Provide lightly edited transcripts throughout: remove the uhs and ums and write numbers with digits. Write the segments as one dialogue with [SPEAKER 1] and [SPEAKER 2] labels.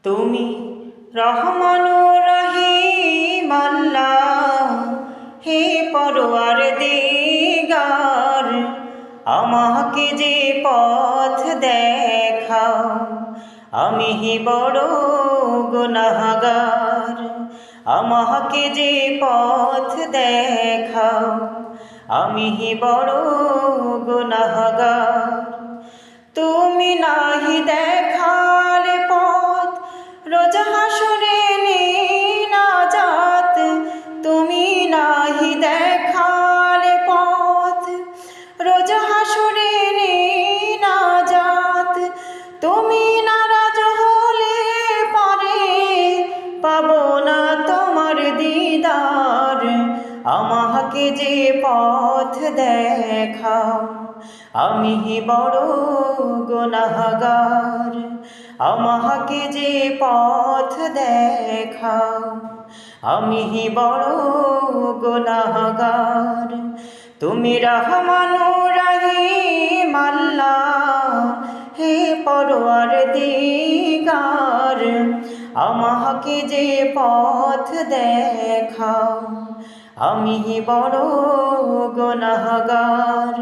[SPEAKER 1] তুমি রহমানুর রহিম আল্লাহ, হে পরওয়ারদিগার, আমাকে যে পথ দেখাও, আমি বড় গুনাহগার। আমাকে যে পথ দেখাও, আমি বড় গুনাহগার। তুমি নাহি দেখালে পথ, রোজ হাসরে নাজাত। তুমি নাহি দেখালে পথ, রোজ হাসরে নাজাত। তুমি নারাজ হলে পরে পাবো না তোমার দিদার। আমাকে যে পথ দেখাও, আমি বড় গুনাহগার। আমাকে যে পথ দেখাও, আমি বড় গুনাহগার। তুমি রহমানুর রহিম আল্লাহ, হে পরওয়ারদিগার, আমাকে যে পথ দেখাও, আমি বড় গুনাহগার।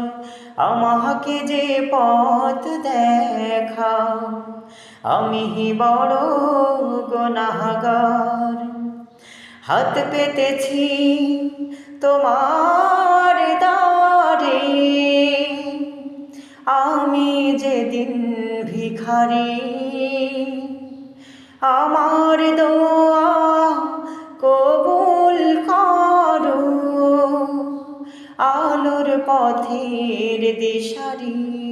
[SPEAKER 1] আমাকে যে পথ দেখাও, আমি বড় গুনাহগার। হাত পেতেছি তোমার দ্বারে, আমি যেদিন ভিখারি। আমার দোয়া কবুল করো, আলোর পথের দিশারি।